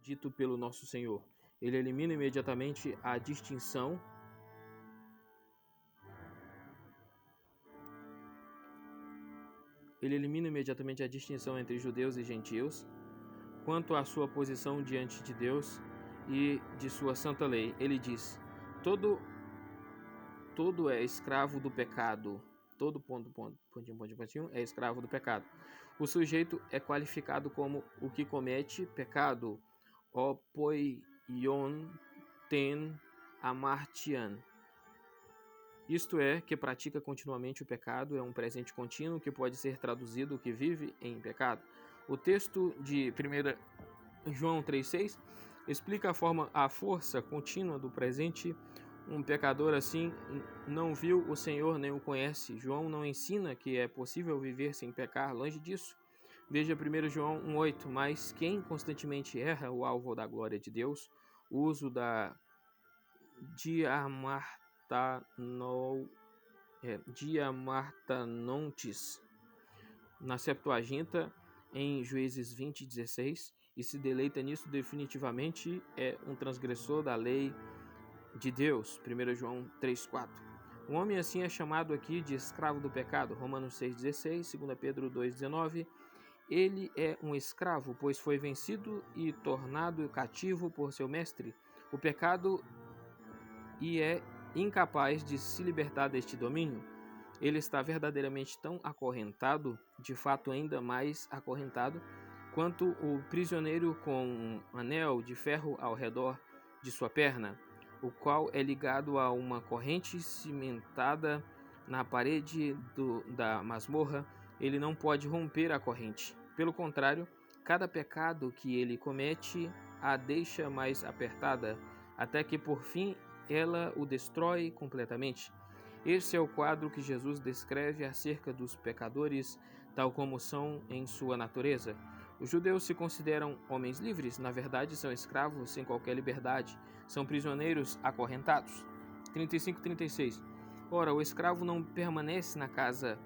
dito pelo nosso Senhor. Ele elimina imediatamente a distinção entre judeus e gentios quanto à sua posição diante de Deus e de sua santa lei. Ele diz: todo é escravo do pecado. Todo pontinho é escravo do pecado. O sujeito é qualificado como o que comete pecado, o poion ten amartian. Isto é, que pratica continuamente o pecado, é um presente contínuo que pode ser traduzido que vive em pecado. O texto de 1 João 3,6 explica a força contínua do presente. Um pecador assim não viu o Senhor nem o conhece. João não ensina que é possível viver sem pecar, longe disso. Veja 1 João 1,8. Mas quem constantemente erra o alvo da glória de Deus, o uso da diamartanontes na Septuaginta, em Juízes 20:16, e se deleita nisso, definitivamente é um transgressor da lei de Deus. 1 João 3,4. Um homem assim é chamado aqui de escravo do pecado. Romanos 6,16, 2 Pedro 2,19. Ele é um escravo, pois foi vencido e tornado cativo por seu mestre, o pecado, e é incapaz de se libertar deste domínio. Ele está verdadeiramente tão acorrentado, de fato ainda mais acorrentado, quanto o prisioneiro com um anel de ferro ao redor de sua perna, o qual é ligado a uma corrente cimentada na parede da masmorra. Ele não pode romper a corrente. Pelo contrário, cada pecado que ele comete a deixa mais apertada, até que por fim ela o destrói completamente. Esse é o quadro que Jesus descreve acerca dos pecadores, tal como são em sua natureza. Os judeus se consideram homens livres, na verdade são escravos sem qualquer liberdade, são prisioneiros acorrentados. 35:36. Ora, o escravo não permanece na casa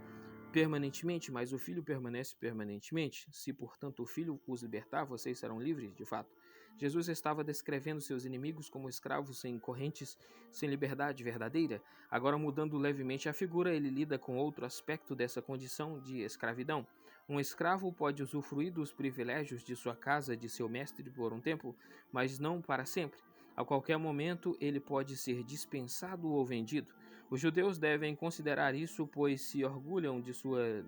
permanentemente, mas o filho permanece permanentemente. Se, portanto, o filho os libertar, vocês serão livres, de fato. Jesus estava descrevendo seus inimigos como escravos sem correntes, sem liberdade verdadeira. Agora, mudando levemente a figura, ele lida com outro aspecto dessa condição de escravidão. Um escravo pode usufruir dos privilégios de sua casa, de seu mestre por um tempo, mas não para sempre. A qualquer momento ele pode ser dispensado ou vendido. Os judeus devem considerar isso, pois se orgulham de sua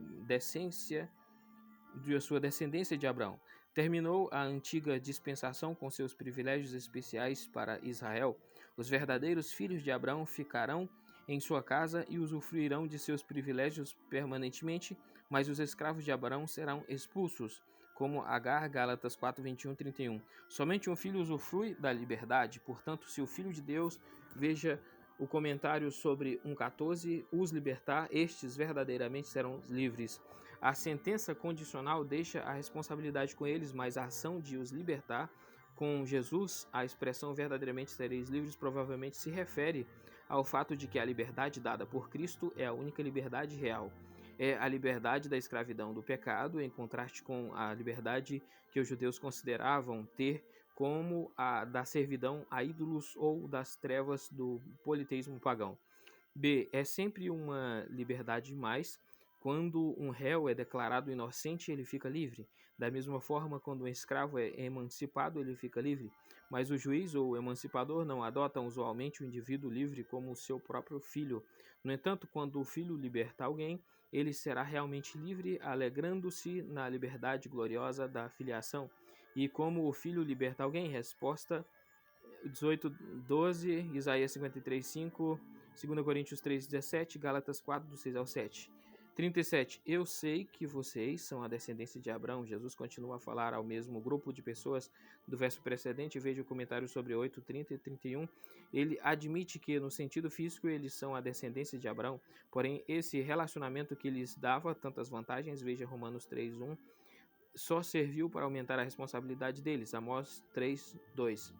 descendência de Abraão. Terminou a antiga dispensação com seus privilégios especiais para Israel. Os verdadeiros filhos de Abraão ficarão em sua casa e usufruirão de seus privilégios permanentemente, mas os escravos de Abraão serão expulsos, como Agar, Gálatas 4:21-31. Somente um filho usufrui da liberdade, portanto, se o Filho de Deus, veja o comentário sobre 1:14, os libertar, estes verdadeiramente serão livres. A sentença condicional deixa a responsabilidade com eles, mas a ação de os libertar, com Jesus, a expressão verdadeiramente sereis livres provavelmente se refere ao fato de que a liberdade dada por Cristo é a única liberdade real. É a liberdade da escravidão do pecado, em contraste com a liberdade que os judeus consideravam ter, como a da servidão a ídolos ou das trevas do politeísmo pagão. B. É sempre uma liberdade mais. Quando um réu é declarado inocente, ele fica livre. Da mesma forma, quando um escravo é emancipado, ele fica livre. Mas o juiz ou o emancipador não adotam usualmente o indivíduo livre como seu próprio filho. No entanto, quando o filho liberta alguém, ele será realmente livre, alegrando-se na liberdade gloriosa da filiação. E como o filho liberta alguém, resposta 18:12, Isaías 53:5, 2 Coríntios 3:17, Gálatas 4:6-7. 37. Eu sei que vocês são a descendência de Abraão. Jesus continua a falar ao mesmo grupo de pessoas do verso precedente. Veja o comentário sobre 8, 30 e 31. Ele admite que, no sentido físico, eles são a descendência de Abraão. Porém, esse relacionamento que lhes dava tantas vantagens, veja Romanos 3:1, só serviu para aumentar a responsabilidade deles. Amós 3:2.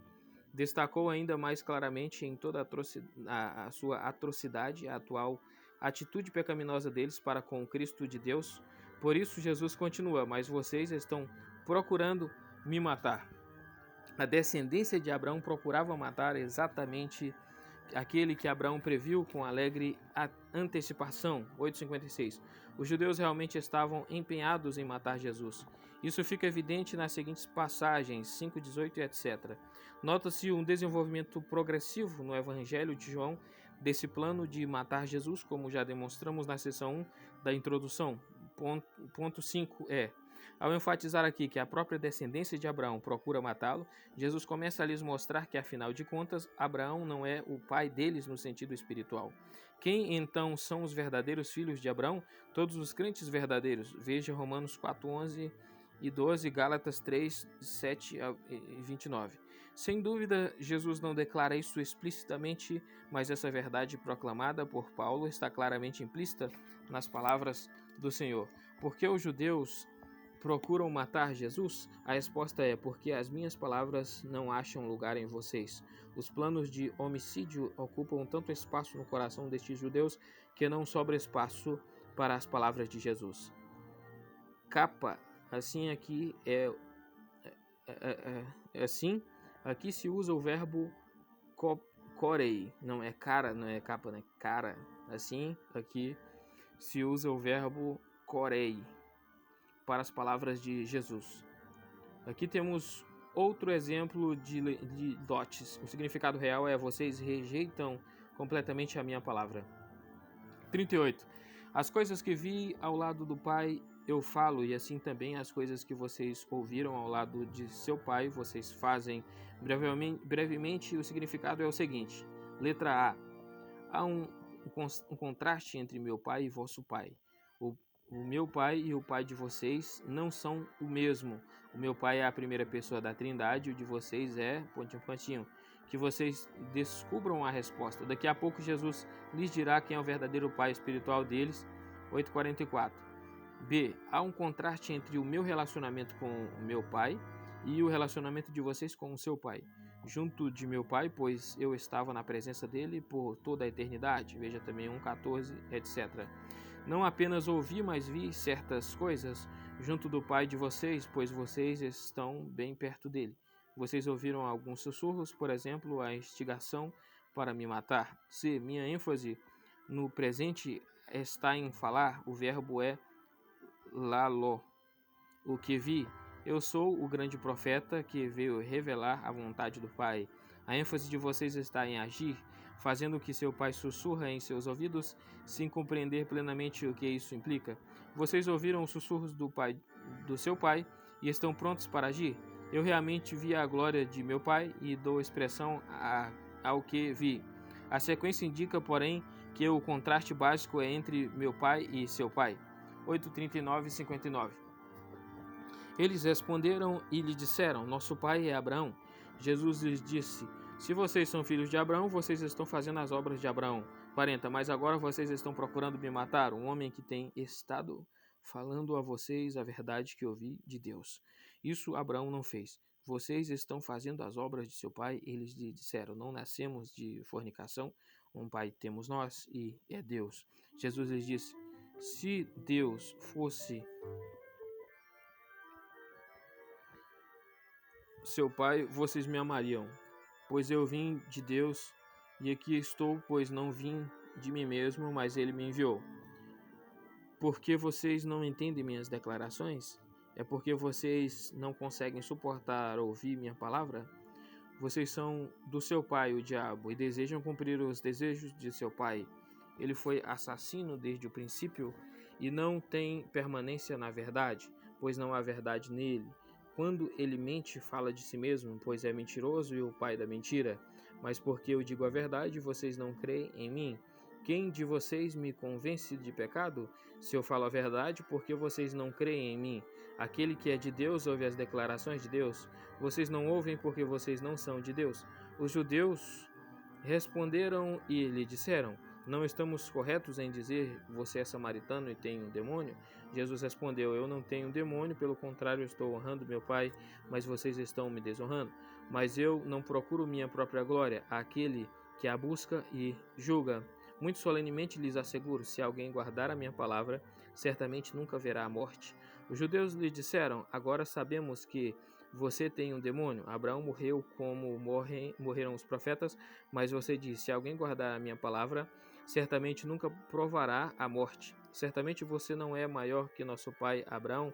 Destacou ainda mais claramente em toda a sua atrocidade a atual atitude pecaminosa deles para com o Cristo de Deus. Por isso Jesus continua: mas vocês estão procurando me matar. A descendência de Abraão procurava matar exatamente aquele que Abraão previu com alegre antecipação. 8:56. Os judeus realmente estavam empenhados em matar Jesus. Isso fica evidente nas seguintes passagens, 5:18 e etc. Nota-se um desenvolvimento progressivo no Evangelho de João desse plano de matar Jesus, como já demonstramos na seção 1 da introdução. Ponto 5 é: ao enfatizar aqui que a própria descendência de Abraão procura matá-lo, Jesus começa a lhes mostrar que, afinal de contas, Abraão não é o pai deles no sentido espiritual. Quem então são os verdadeiros filhos de Abraão? Todos os crentes verdadeiros. Veja Romanos 4:11 e 12, Gálatas 3:7 e 29. Sem dúvida, Jesus não declara isso explicitamente, mas essa verdade proclamada por Paulo está claramente implícita nas palavras do Senhor. Porque os judeus procuram matar Jesus? A resposta é: porque as minhas palavras não acham lugar em vocês. Os planos de homicídio ocupam tanto espaço no coração destes judeus que não sobra espaço para as palavras de Jesus. Capa, assim aqui assim, aqui se usa o verbo corei, não é cara, não é capa, né? Cara. Assim, aqui se usa o verbo corei para as palavras de Jesus. Aqui temos outro exemplo de dotes. O significado real é: vocês rejeitam completamente a minha palavra. 38. As coisas que vi ao lado do Pai eu falo, e assim também as coisas que vocês ouviram ao lado de seu pai vocês fazem. Brevemente, o significado é o seguinte: letra A. Há um contraste entre meu pai e vosso pai. O meu pai e o pai de vocês não são o mesmo. O meu pai é a primeira pessoa da Trindade, o de vocês é pontinho. Que vocês descubram a resposta. Daqui a pouco Jesus lhes dirá quem é o verdadeiro pai espiritual deles. 8:44. B. Há um contraste entre o meu relacionamento com o meu pai e o relacionamento de vocês com o seu pai. Junto de meu pai, pois eu estava na presença dele por toda a eternidade. Veja também 1:14, etc. Não apenas ouvi, mas vi certas coisas junto do pai de vocês, pois vocês estão bem perto dele. Vocês ouviram alguns sussurros, por exemplo, a instigação para me matar. C. Minha ênfase no presente está em falar, o verbo é lalo. O que vi, eu sou o grande profeta que veio revelar a vontade do Pai. A ênfase de vocês está em agir, fazendo o que seu pai sussurra em seus ouvidos, sem compreender plenamente o que isso implica. Vocês ouviram os sussurros do seu pai e estão prontos para agir? Eu realmente vi a glória de meu pai e dou expressão ao que vi. A sequência indica, porém, que o contraste básico é entre meu pai e seu pai. 8:39 e 59. Eles responderam e lhe disseram: nosso pai é Abraão. Jesus lhes disse: se vocês são filhos de Abraão, vocês estão fazendo as obras de Abraão. 40. Mas agora vocês estão procurando me matar, um homem que tem estado falando a vocês a verdade que ouvi de Deus. Isso Abraão não fez. Vocês estão fazendo as obras de seu pai. Eles lhe disseram: não nascemos de fornicação, um pai temos nós e é Deus. Jesus lhes disse: se Deus fosse seu pai, vocês me amariam, pois eu vim de Deus e aqui estou, pois não vim de mim mesmo, mas ele me enviou. Porque vocês não entendem minhas declarações? É porque vocês não conseguem suportar ouvir minha palavra? Vocês são do seu pai, o diabo, e desejam cumprir os desejos de seu pai. Ele foi assassino desde o princípio e não tem permanência na verdade, pois não há verdade nele. Quando ele mente, fala de si mesmo, pois é mentiroso e o pai da mentira. Mas porque eu digo a verdade, vocês não creem em mim. Quem de vocês me convence de pecado? Se eu falo a verdade, porque vocês não creem em mim? Aquele que é de Deus ouve as declarações de Deus. Vocês não ouvem porque vocês não são de Deus. Os judeus responderam e lhe disseram: não estamos corretos em dizer você é samaritano e tem um demônio? Jesus respondeu: eu não tenho um demônio, pelo contrário, estou honrando meu Pai, mas vocês estão me desonrando. Mas eu não procuro minha própria glória, aquele que a busca e julga. Muito solenemente lhes asseguro, se alguém guardar a minha palavra, certamente nunca verá a morte. Os judeus lhe disseram: agora sabemos que Você tem um demônio? Abraão morreu como morreram os profetas, mas você diz: se alguém guardar a minha palavra, certamente nunca provará a morte. Certamente você não é maior que nosso pai Abraão,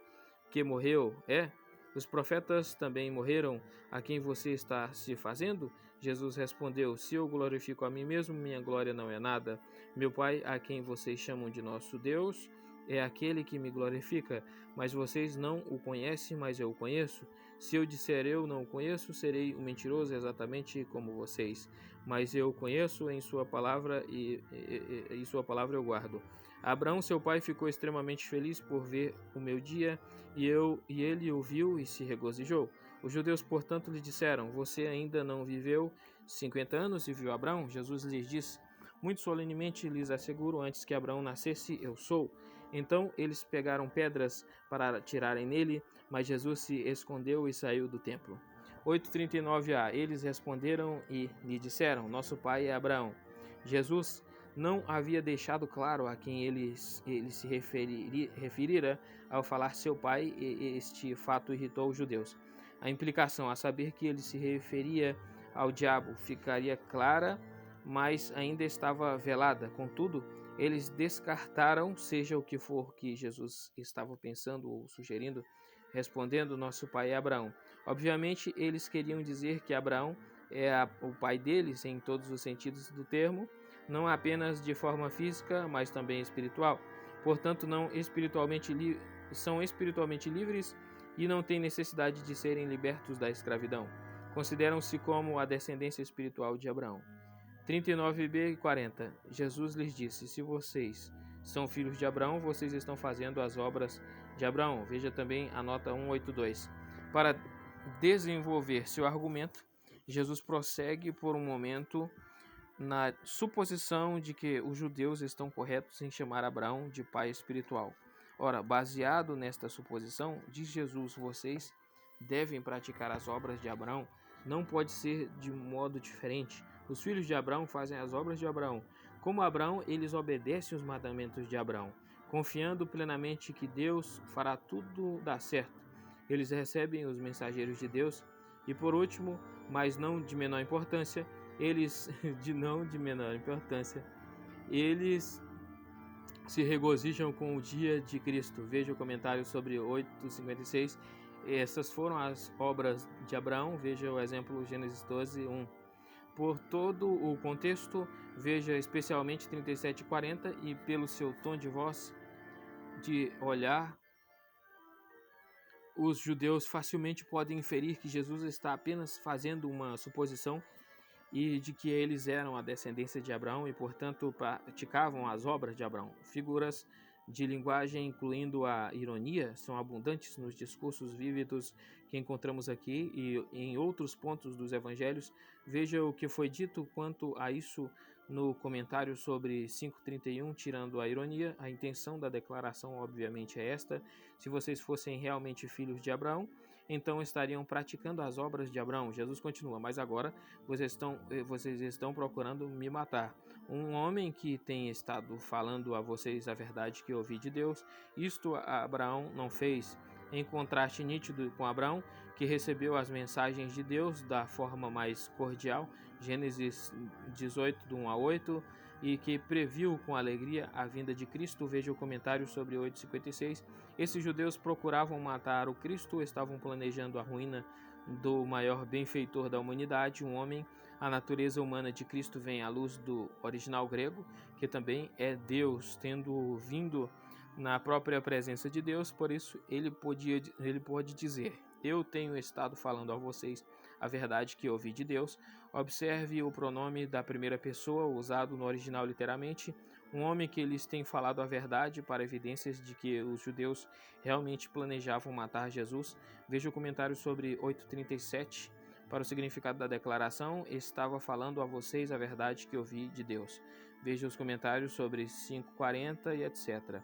que morreu, é? Os profetas também morreram, a quem você está se fazendo? Jesus respondeu: se eu glorifico a mim mesmo, minha glória não é nada. Meu Pai, a quem vocês chamam de nosso Deus, é aquele que me glorifica, mas vocês não o conhecem, mas eu o conheço. Se eu disser eu não o conheço, serei um mentiroso exatamente como vocês. Mas eu o conheço em sua palavra e sua palavra eu guardo. Abraão, seu pai, ficou extremamente feliz por ver o meu dia, e ele o viu e se regozijou. Os judeus, portanto, lhe disseram: você ainda não viveu 50 anos e viu Abraão? Jesus lhes disse: muito solenemente lhes asseguro, antes que Abraão nascesse, eu sou. Então eles pegaram pedras para atirarem nele, mas Jesus se escondeu e saiu do templo. 8:39a. Eles responderam e lhe disseram: nosso pai é Abraão. Jesus não havia deixado claro a quem ele se referira ao falar seu pai, e este fato irritou os judeus. A implicação, a saber que ele se referia ao diabo, ficaria clara, mas ainda estava velada. Contudo, eles descartaram, seja o que for que Jesus estava pensando ou sugerindo, respondendo: nosso pai é Abraão. Obviamente, eles queriam dizer que Abraão é o pai deles em todos os sentidos do termo, não apenas de forma física, mas também espiritual. Portanto, são espiritualmente livres e não têm necessidade de serem libertos da escravidão. Consideram-se como a descendência espiritual de Abraão. 39b e 40. Jesus lhes disse: se vocês são filhos de Abraão, vocês estão fazendo as obras de Abraão. Veja também a nota 182. Para desenvolver seu argumento, Jesus prossegue por um momento na suposição de que os judeus estão corretos em chamar Abraão de pai espiritual. Ora, baseado nesta suposição, diz Jesus: vocês devem praticar as obras de Abraão. Não pode ser de modo diferente. Os filhos de Abraão fazem as obras de Abraão. Como Abraão, eles obedecem os mandamentos de Abraão, confiando plenamente que Deus fará tudo dar certo. Eles recebem os mensageiros de Deus. E por último, mas não de menor importância, eles se regozijam com o dia de Cristo. Veja o comentário sobre 8:56. Essas foram as obras de Abraão. Veja o exemplo Gênesis 12:1. Por todo o contexto, veja especialmente 37:40, e pelo seu tom de voz, de olhar, os judeus facilmente podem inferir que Jesus está apenas fazendo uma suposição e de que eles eram a descendência de Abraão e, portanto, praticavam as obras de Abraão. Figuras de linguagem, incluindo a ironia, são abundantes nos discursos vívidos que encontramos aqui e em outros pontos dos evangelhos. Veja o que foi dito quanto a isso no comentário sobre 5:31, tirando a ironia. A intenção da declaração, obviamente, é esta: se vocês fossem realmente filhos de Abraão, então estariam praticando as obras de Abraão. Jesus continua: mas agora vocês estão procurando me matar. Um homem que tem estado falando a vocês a verdade que ouvi de Deus, isto Abraão não fez. Em contraste nítido com Abraão, que recebeu as mensagens de Deus da forma mais cordial, Gênesis 18, do 1 a 8, e que previu com alegria a vinda de Cristo. Veja o comentário sobre 8:56. Esses judeus procuravam matar o Cristo, estavam planejando a ruína do maior benfeitor da humanidade, um homem. A natureza humana de Cristo vem à luz do original grego, que também é Deus, tendo vindo na própria presença de Deus. Por isso ele pode dizer: eu tenho estado falando a vocês a verdade que ouvi de Deus. Observe o pronome da primeira pessoa usado no original literalmente. Um homem que lhes tem falado a verdade, para evidências de que os judeus realmente planejavam matar Jesus. Veja o comentário sobre 8:37. Para o significado da declaração: estava falando a vocês a verdade que ouvi de Deus. Veja os comentários sobre 5:40 e etc.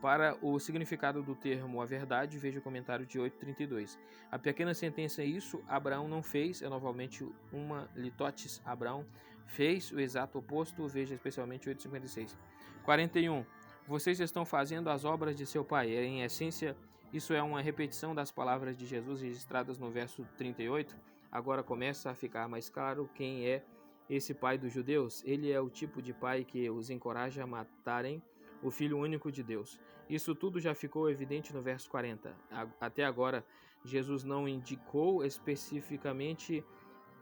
Para o significado do termo a verdade, veja o comentário de 8:32. A pequena sentença isso Abraão não fez é novamente uma litotes. Abraão fez o exato oposto. Veja especialmente 8:56. 41. Vocês estão fazendo as obras de seu pai. Em essência, Isso é uma repetição das palavras de Jesus registradas no verso 38. Agora começa a ficar mais claro quem é esse pai dos judeus. Ele é o tipo de pai que os encoraja a matarem o Filho único de Deus. Isso tudo já ficou evidente no verso 40. Até agora, Jesus não indicou especificamente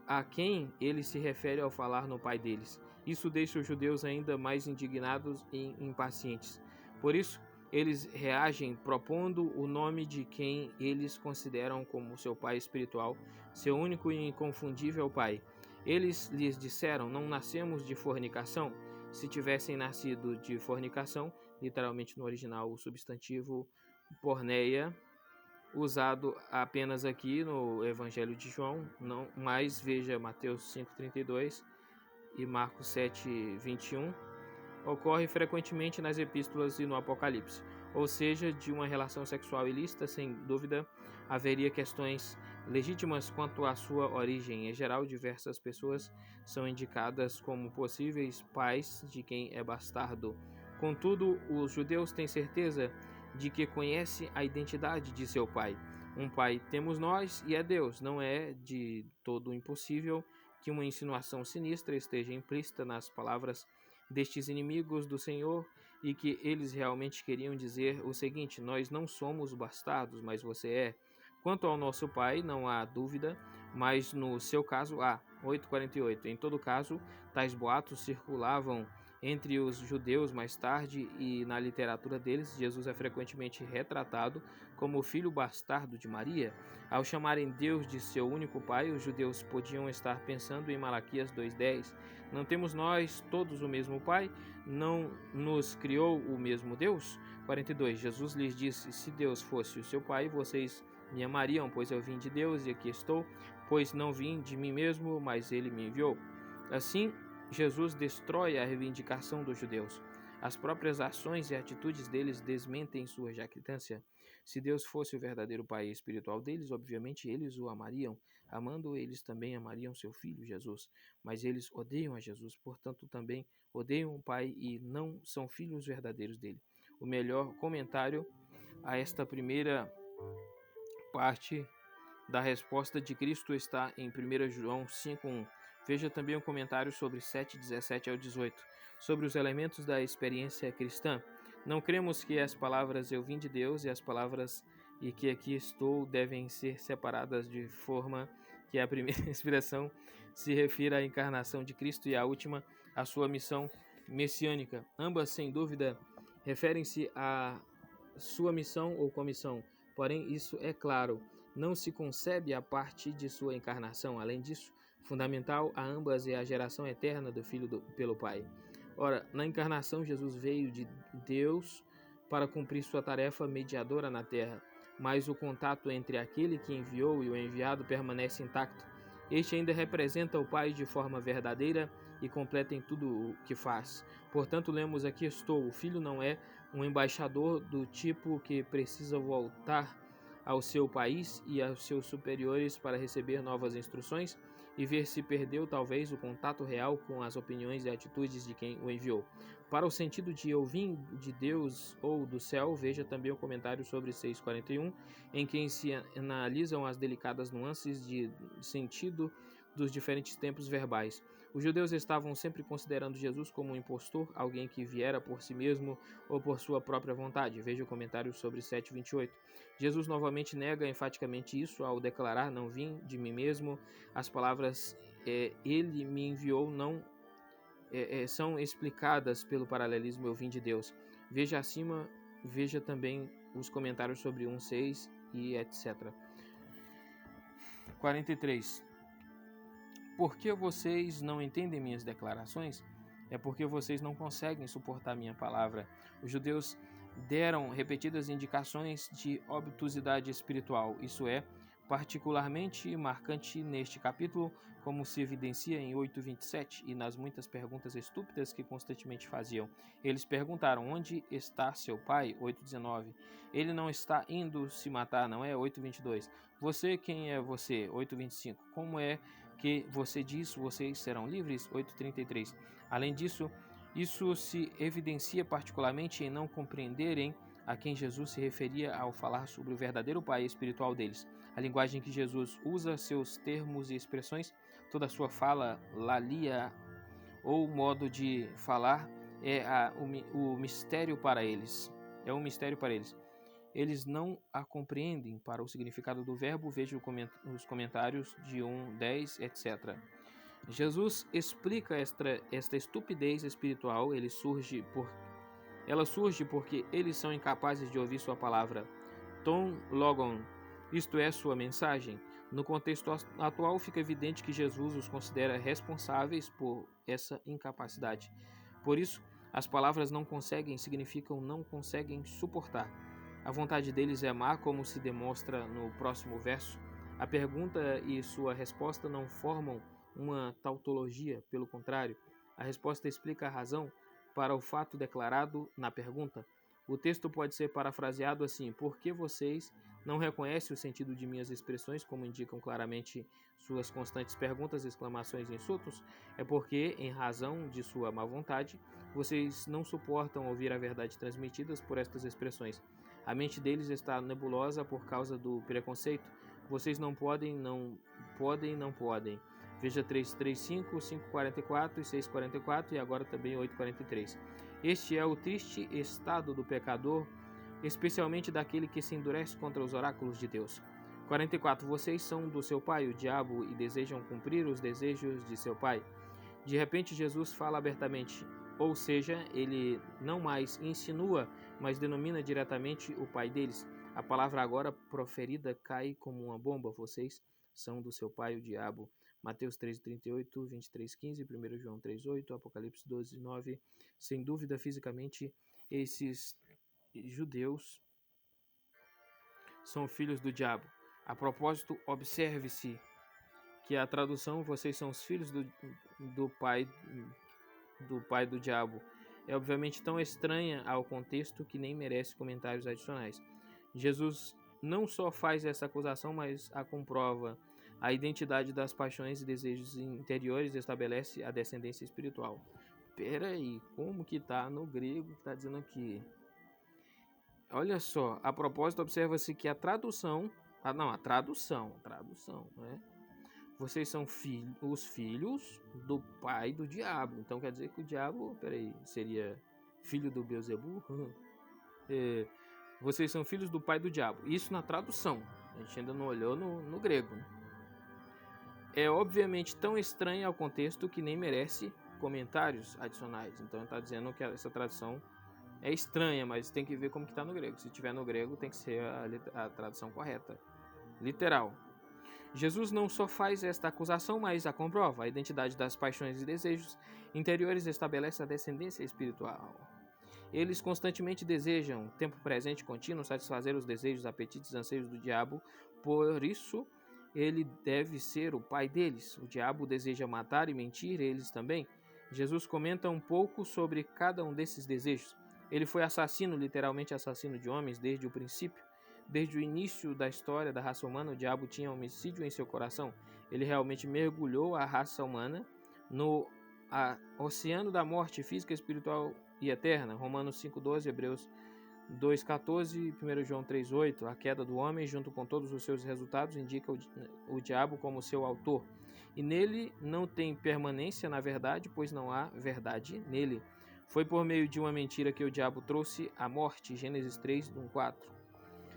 a quem ele se refere ao falar no pai deles. Isso deixa os judeus ainda mais indignados e impacientes. Por isso, eles reagem propondo o nome de quem eles consideram como seu pai espiritual, seu único e inconfundível pai. Eles lhes disseram: não nascemos de fornicação. Se tivessem nascido de fornicação, literalmente no original o substantivo porneia, usado apenas aqui no Evangelho de João, não, mas veja Mateus 5,32 e Marcos 7,21, ocorre frequentemente nas epístolas e no Apocalipse, ou seja, de uma relação sexual ilícita, sem dúvida, haveria questões legítimas quanto à sua origem. Em geral, diversas pessoas são indicadas como possíveis pais de quem é bastardo. Contudo, os judeus têm certeza de que conhece a identidade de seu pai. Um pai temos nós e é Deus. Não é de todo impossível que uma insinuação sinistra esteja implícita nas palavras destes inimigos do Senhor e que eles realmente queriam dizer o seguinte: nós não somos bastardos, mas você é. Quanto ao nosso pai, não há dúvida, mas no seu caso há. 8,48. Em todo caso, tais boatos circulavam entre os judeus mais tarde e na literatura deles, Jesus é frequentemente retratado como o filho bastardo de Maria. Ao chamarem Deus de seu único pai, os judeus podiam estar pensando em Malaquias 2,10. Não temos nós todos o mesmo pai? Não nos criou o mesmo Deus? 42. Jesus lhes disse: se Deus fosse o seu pai, vocês me amariam, pois eu vim de Deus e aqui estou, pois não vim de mim mesmo, mas ele me enviou. Assim, Jesus destrói a reivindicação dos judeus. As próprias ações e atitudes deles desmentem sua jactância. Se Deus fosse o verdadeiro pai espiritual deles, obviamente eles o amariam. Amando, eles também amariam seu filho, Jesus. Mas eles odeiam a Jesus, portanto também odeiam o pai e não são filhos verdadeiros dele. O melhor comentário a esta primeira parte da resposta de Cristo está em 1 João 5,1. Veja também um comentário sobre 7,17 ao 18, sobre os elementos da experiência cristã. Não cremos que as palavras eu vim de Deus e as palavras e que aqui estou devem ser separadas, de forma que a primeira expressão se refira à encarnação de Cristo e a última à sua missão messiânica. Ambas, sem dúvida, referem-se à sua missão ou comissão. Porém, isso é claro, não se concebe a partir de sua encarnação. Além disso, fundamental a ambas é a geração eterna do Filho pelo Pai. Ora, na encarnação, Jesus veio de Deus para cumprir sua tarefa mediadora na terra, mas o contato entre aquele que enviou e o enviado permanece intacto. Este ainda representa o Pai de forma verdadeira e completa em tudo o que faz. Portanto, lemos aqui estou. O Filho não é um embaixador do tipo que precisa voltar ao seu país e aos seus superiores para receber novas instruções e ver se perdeu talvez o contato real com as opiniões e atitudes de quem o enviou. Para o sentido de eu vim de Deus ou do céu, veja também o comentário sobre 6,41, em que se analisam as delicadas nuances de sentido dos diferentes tempos verbais. Os judeus estavam sempre considerando Jesus como um impostor, alguém que viera por si mesmo ou por sua própria vontade. Veja o comentário sobre 7,28. Jesus novamente nega enfaticamente isso ao declarar: não vim de mim mesmo. As palavras ele me enviou não são explicadas pelo paralelismo eu vim de Deus. Veja acima, veja também os comentários sobre 1,6 e etc. 43. Por que vocês não entendem minhas declarações? É porque vocês não conseguem suportar minha palavra. Os judeus deram repetidas indicações de obtusidade espiritual, isso é, particularmente marcante neste capítulo, como se evidencia em 8,27 e nas muitas perguntas estúpidas que constantemente faziam. Eles perguntaram: onde está seu pai? 8,19. Ele não está indo se matar, não é? 8,22. Você, quem é você? 8,25. Como é que você diz vocês serão livres? 8,33. Além disso, isso se evidencia particularmente em não compreenderem a quem Jesus se referia ao falar sobre o verdadeiro pai espiritual deles. A linguagem que Jesus usa, seus termos e expressões, toda a sua fala, lalia ou modo de falar o mistério para eles. É um mistério para eles. Eles não a compreendem. Para o significado do verbo, veja os comentários de 1:10, etc. Jesus explica esta estupidez espiritual. Ela surge porque eles são incapazes de ouvir sua palavra, ton logon, isto é, sua mensagem. No contexto atual, fica evidente que Jesus os considera responsáveis por essa incapacidade. Por isso, as palavras não conseguem significam não conseguem suportar. A vontade deles é má, como se demonstra no próximo verso. A pergunta e sua resposta não formam uma tautologia, pelo contrário, a resposta explica a razão para o fato declarado na pergunta. O texto pode ser parafraseado assim: por que vocês não reconhecem o sentido de minhas expressões, como indicam claramente suas constantes perguntas, exclamações e insultos? É porque, em razão de sua má vontade, vocês não suportam ouvir a verdade transmitida por estas expressões. A mente deles está nebulosa por causa do preconceito. Vocês não podem. Veja 3:35, 5:44 e 6:44 e agora também 8:43. Este é o triste estado do pecador, especialmente daquele que se endurece contra os oráculos de Deus. 44. Vocês são do seu pai, o diabo, e desejam cumprir os desejos de seu pai. De repente, Jesus fala abertamente, ou seja, ele não mais insinua, mas denomina diretamente o pai deles. A palavra agora proferida cai como uma bomba. Vocês são do seu pai, o diabo. Mateus 13:38, 23:15, 1 João 3:8, Apocalipse 12:9. Sem dúvida, fisicamente, esses judeus são filhos do diabo. A propósito, observe-se que a tradução "vocês são os filhos do pai do diabo" é obviamente tão estranha ao contexto que nem merece comentários adicionais. Jesus não só faz essa acusação, mas a comprova. A identidade das paixões e desejos interiores estabelece a descendência espiritual. Pera aí, como que tá no grego que tá dizendo aqui? Olha só, a propósito, observa-se que a tradução, né? Vocês são os filhos do pai do diabo. Então quer dizer que o diabo, seria filho do Beelzebu? Vocês são filhos do pai do diabo. Isso na tradução. A gente ainda não olhou no grego. É obviamente tão estranho ao contexto que nem merece comentários adicionais. Então está dizendo que essa tradução é estranha, mas tem que ver como que está no grego. Se tiver no grego, tem que ser a tradução correta, literal. Jesus não só faz esta acusação, mas a comprova. A identidade das paixões e desejos interiores estabelece a descendência espiritual. Eles constantemente desejam, tempo presente contínuo, satisfazer os desejos, apetites e anseios do diabo. Por isso, ele deve ser o pai deles. O diabo deseja matar e mentir, eles também. Jesus comenta um pouco sobre cada um desses desejos. Ele foi assassino, literalmente assassino de homens, desde o princípio. Desde o início da história da raça humana, o diabo tinha homicídio em seu coração. Ele realmente mergulhou a raça humana no oceano da morte física, espiritual e eterna. Romanos 5:12, Hebreus 2:14, 1 João 3:8. A queda do homem, junto com todos os seus resultados, indica o diabo como seu autor. E nele não tem permanência na verdade, pois não há verdade nele. Foi por meio de uma mentira que o diabo trouxe a morte. Gênesis 3:1-4.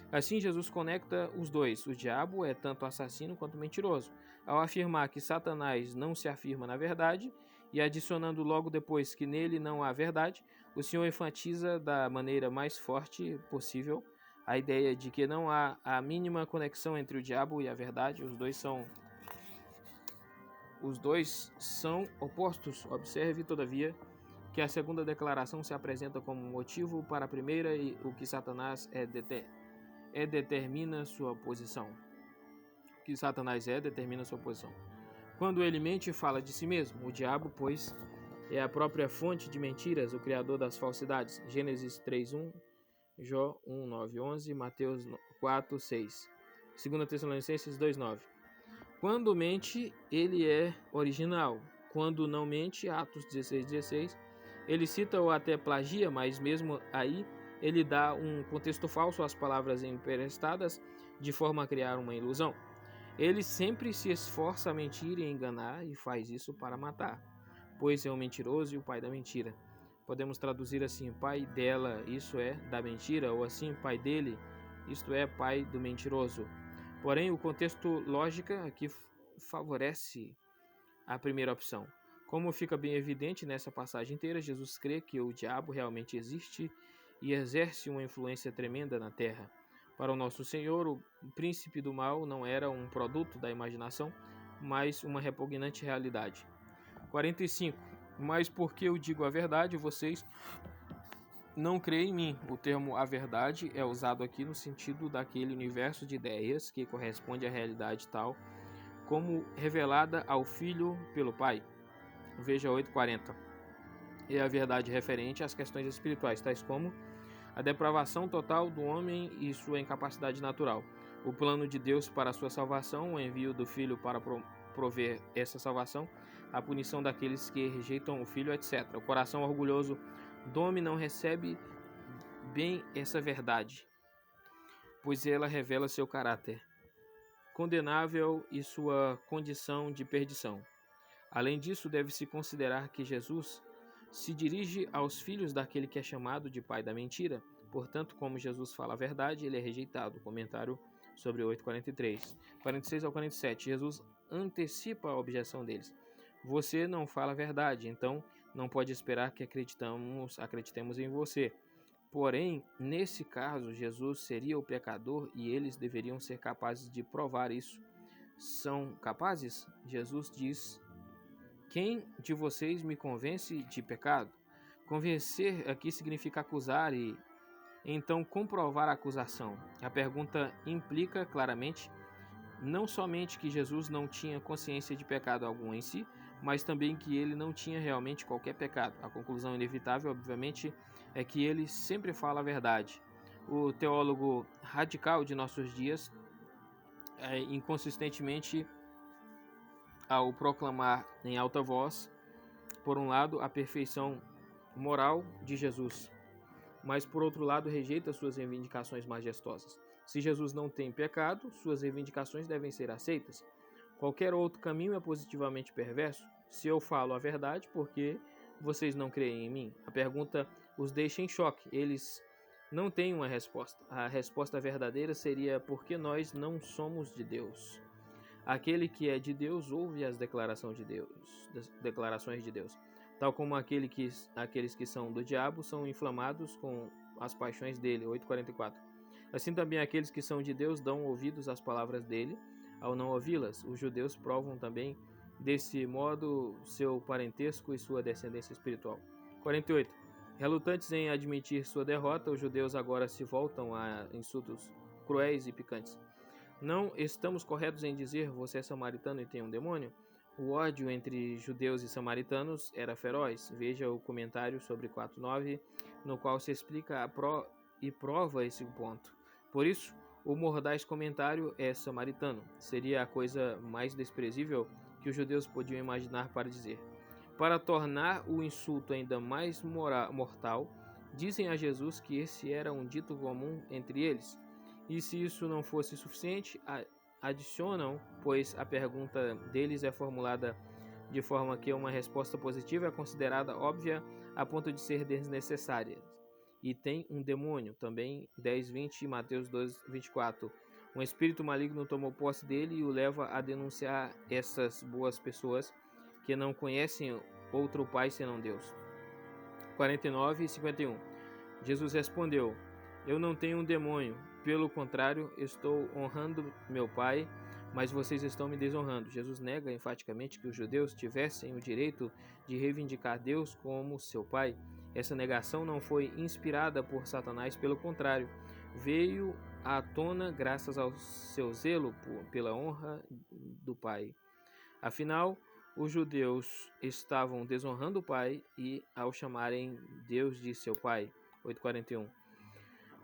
Assim, Jesus conecta os dois. O diabo é tanto assassino quanto mentiroso. Ao afirmar que Satanás não se afirma na verdade, e adicionando logo depois que nele não há verdade, o Senhor enfatiza da maneira mais forte possível a ideia de que não há a mínima conexão entre o diabo e a verdade. Os dois são opostos. Observe, todavia, que a segunda declaração se apresenta como motivo para a primeira e o que Satanás determina sua posição. O que Satanás determina sua posição. Quando ele mente, fala de si mesmo. O diabo, pois, é a própria fonte de mentiras, o criador das falsidades. Gênesis 3:1, Jó 1:9-11, Mateus 4:6, 2 Tessalonicenses 2:9. Quando mente, ele é original. Quando não mente, Atos 16:16, ele cita ou até plagia, mas mesmo aí ele dá um contexto falso às palavras emprestadas, de forma a criar uma ilusão. Ele sempre se esforça a mentir e enganar e faz isso para matar, pois é um mentiroso e o pai da mentira. Podemos traduzir assim: pai dela, isso é, da mentira, ou assim, pai dele, isto é, pai do mentiroso. Porém, o contexto lógica aqui favorece a primeira opção. Como fica bem evidente nessa passagem inteira, Jesus crê que o diabo realmente existe e exerce uma influência tremenda na terra. Para o nosso Senhor, o príncipe do mal não era um produto da imaginação, mas uma repugnante realidade. 45. Mas porque eu digo a verdade, vocês não creem em mim. O termo a verdade é usado aqui no sentido daquele universo de ideias que corresponde à realidade tal como revelada ao Filho pelo Pai. Veja 8:40. É a verdade referente às questões espirituais, tais como a depravação total do homem e sua incapacidade natural, o plano de Deus para a sua salvação, o envio do Filho para prover essa salvação, a punição daqueles que rejeitam o Filho, etc. O coração orgulhoso do homem não recebe bem essa verdade, pois ela revela seu caráter condenável e sua condição de perdição. Além disso, deve-se considerar que Jesus se dirige aos filhos daquele que é chamado de pai da mentira. Portanto, como Jesus fala a verdade, ele é rejeitado. Comentário sobre 8:43. 46 ao 47. Jesus antecipa a objeção deles. Você não fala a verdade, então não pode esperar que acreditemos em você. Porém, nesse caso, Jesus seria o pecador e eles deveriam ser capazes de provar isso. São capazes? Jesus diz: quem de vocês me convence de pecado? Convencer aqui significa acusar e então comprovar a acusação. A pergunta implica claramente não somente que Jesus não tinha consciência de pecado algum em si, mas também que ele não tinha realmente qualquer pecado. A conclusão inevitável, obviamente, é que ele sempre fala a verdade. O teólogo radical de nossos dias, inconsistentemente, ao proclamar em alta voz, por um lado, a perfeição moral de Jesus, mas por outro lado, rejeita suas reivindicações majestosas. Se Jesus não tem pecado, suas reivindicações devem ser aceitas. Qualquer outro caminho é positivamente perverso. Se eu falo a verdade, por que vocês não creem em mim? A pergunta os deixa em choque. Eles não têm uma resposta. A resposta verdadeira seria porque nós não somos de Deus. Aquele que é de Deus ouve as declarações de Deus. Tal como aqueles que são do diabo são inflamados com as paixões dele. 8:44. Assim também aqueles que são de Deus dão ouvidos às palavras dele, ao não ouvi-las. Os judeus provam também desse modo seu parentesco e sua descendência espiritual. 48. Relutantes em admitir sua derrota, os judeus agora se voltam a insultos cruéis e picantes. Não estamos corretos em dizer você é samaritano e tem um demônio? O ódio entre judeus e samaritanos era feroz. Veja o comentário sobre 4:9, no qual se explica e prova esse ponto. Por isso, o mordaz comentário é samaritano. Seria a coisa mais desprezível que os judeus podiam imaginar para dizer. Para tornar o insulto ainda mais mortal, dizem a Jesus que esse era um dito comum entre eles. E se isso não fosse suficiente, adicionam, pois a pergunta deles é formulada de forma que uma resposta positiva é considerada óbvia a ponto de ser desnecessária. E tem um demônio, também 10:20 e Mateus 2:24. Um espírito maligno tomou posse dele e o leva a denunciar essas boas pessoas que não conhecem outro pai senão Deus. 49 e 51. Jesus respondeu: eu não tenho um demônio, pelo contrário, estou honrando meu Pai, mas vocês estão me desonrando. Jesus nega enfaticamente que os judeus tivessem o direito de reivindicar Deus como seu Pai. Essa negação não foi inspirada por Satanás, pelo contrário, veio à tona graças ao seu zelo pela honra do Pai. Afinal, os judeus estavam desonrando o Pai e ao chamarem Deus de seu Pai. 8:41.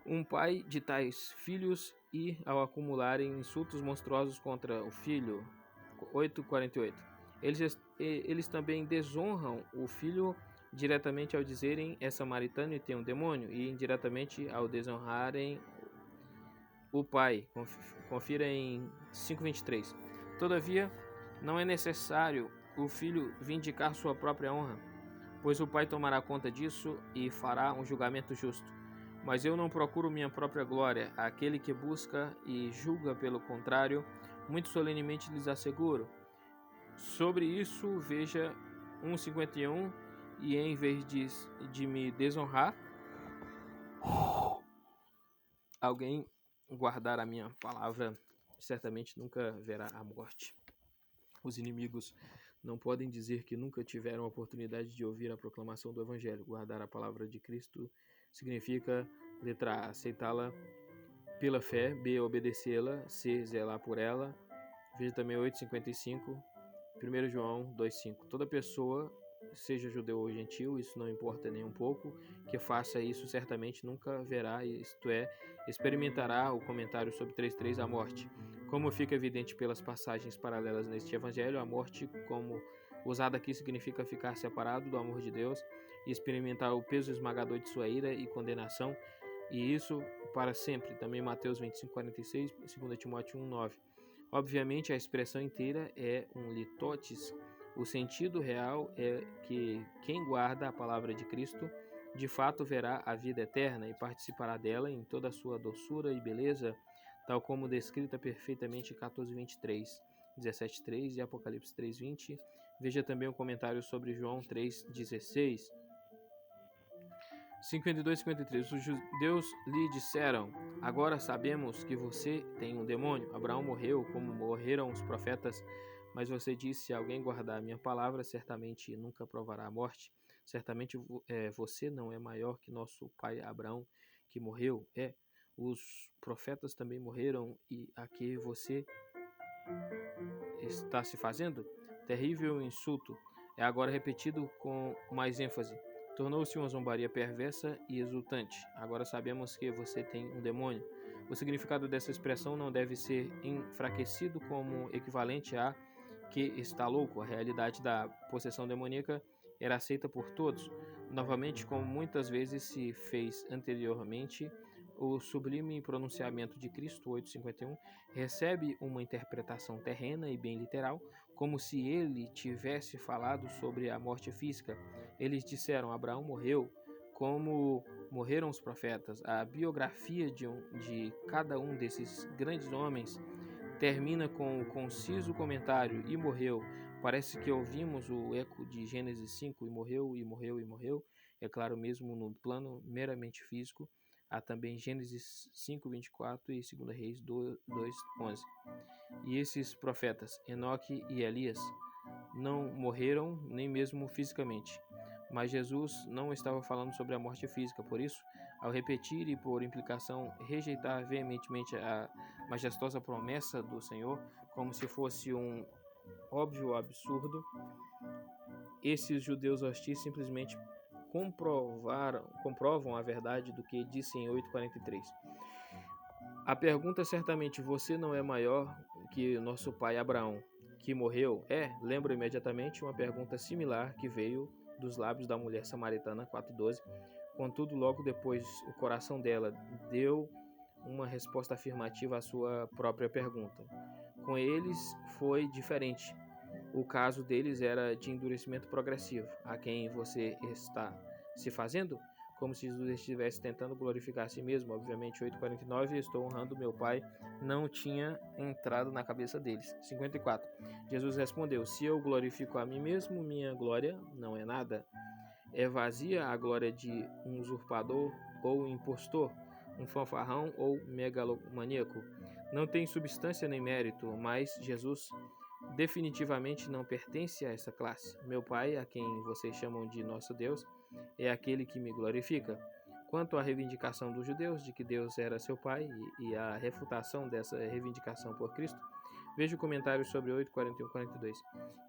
Um pai de tais filhos e ao acumularem insultos monstruosos contra o filho. 8:48. Eles também desonram o filho diretamente ao dizerem é samaritano e tem um demônio, e indiretamente ao desonrarem o Pai. Confira em 5:23. Todavia, não é necessário o Filho vindicar sua própria honra, pois o Pai tomará conta disso e fará um julgamento justo. Mas eu não procuro minha própria glória. Aquele que busca e julga pelo contrário, muito solenemente lhes asseguro. Sobre isso, veja 1:51, e em vez de me desonrar, alguém guardar a minha palavra, certamente nunca verá a morte. Os inimigos não podem dizer que nunca tiveram a oportunidade de ouvir a proclamação do Evangelho. Guardar a palavra de Cristo significa, letra A, aceitá-la pela fé, B, obedecê-la, C, zelar por ela. Veja também 8:55, 1 João 2:5. Toda pessoa, seja judeu ou gentil, isso não importa nem um pouco, que faça isso certamente nunca verá, isto é, experimentará o comentário sobre 3:3, a morte. Como fica evidente pelas passagens paralelas neste evangelho, a morte, como usada aqui, significa ficar separado do amor de Deus e experimentar o peso esmagador de sua ira e condenação, e isso para sempre. Também Mateus 25:46, 2 Timóteo 1:9. Obviamente, a expressão inteira é um litotes. O sentido real é que quem guarda a palavra de Cristo de fato verá a vida eterna e participará dela em toda a sua doçura e beleza, tal como descrita perfeitamente em 14:23, 17:3 e Apocalipse 3:20. Veja também o comentário sobre João 3:16. 52:53. Os judeus lhe disseram: agora sabemos que você tem um demônio. Abraão morreu como morreram os profetas, mas você disse: se alguém guardar a minha palavra, certamente nunca provará a morte. Certamente você não é maior que nosso pai Abraão, que morreu. Os profetas também morreram, e a que você está se fazendo? Terrível insulto é agora repetido com mais ênfase. Tornou-se uma zombaria perversa e exultante. Agora sabemos que você tem um demônio. O significado dessa expressão não deve ser enfraquecido como equivalente a que está louco. A realidade da possessão demoníaca era aceita por todos. Novamente, como muitas vezes se fez anteriormente, o sublime pronunciamento de Cristo 8:51 recebe uma interpretação terrena e bem literal, como se ele tivesse falado sobre a morte física. Eles disseram: Abraão morreu como morreram os profetas. A biografia de cada um desses grandes homens termina com o conciso comentário: e morreu. Parece que ouvimos o eco de Gênesis 5, e morreu, e morreu, e morreu. É claro, mesmo no plano meramente físico. Há também Gênesis 5:24 e 2 Reis 2:11. E esses profetas, Enoque e Elias, não morreram nem mesmo fisicamente. Mas Jesus não estava falando sobre a morte física, por isso, ao repetir e por implicação rejeitar veementemente a majestosa promessa do Senhor, como se fosse um óbvio absurdo, esses judeus hostis simplesmente comprovam a verdade do que disse em 8:43. A pergunta certamente: você não é maior que nosso pai Abraão, que morreu? Lembra imediatamente uma pergunta similar que veio dos lábios da mulher samaritana 4:12. Contudo, logo depois, o coração dela deu uma resposta afirmativa à sua própria pergunta. Com eles foi diferente. O caso deles era de endurecimento progressivo. A quem você está se fazendo? Como se Jesus estivesse tentando glorificar a si mesmo. Obviamente, 8:49, estou honrando meu Pai, não tinha entrado na cabeça deles. 54. Jesus respondeu: se eu glorifico a mim mesmo, minha glória não é nada. É vazia a glória de um usurpador ou impostor, um fanfarrão ou megalomaníaco. Não tem substância nem mérito, mas Jesus definitivamente não pertence a essa classe. Meu Pai, a quem vocês chamam de nosso Deus, é aquele que me glorifica. Quanto à reivindicação dos judeus de que Deus era seu Pai e a refutação dessa reivindicação por Cristo, veja o comentário sobre 8:41-42.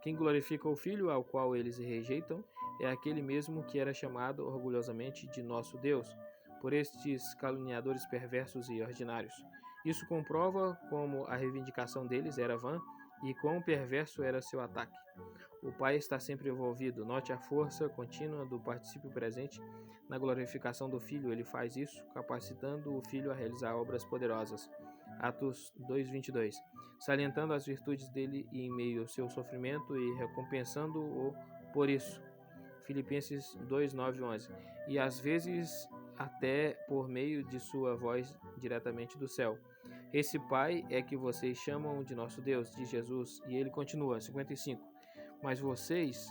Quem glorifica o Filho, ao qual eles rejeitam, é aquele mesmo que era chamado orgulhosamente de nosso Deus, por estes caluniadores perversos e ordinários. Isso comprova como a reivindicação deles era vã e quão perverso era seu ataque. O Pai está sempre envolvido. Note a força contínua do particípio presente na glorificação do Filho. Ele faz isso, capacitando o Filho a realizar obras poderosas. Atos 2:22. Salientando as virtudes dele em meio ao seu sofrimento e recompensando-o por isso. Filipenses 2:9-11. E às vezes até por meio de sua voz diretamente do céu. Esse Pai é que vocês chamam de nosso Deus, de Jesus. E ele continua, 55. Mas vocês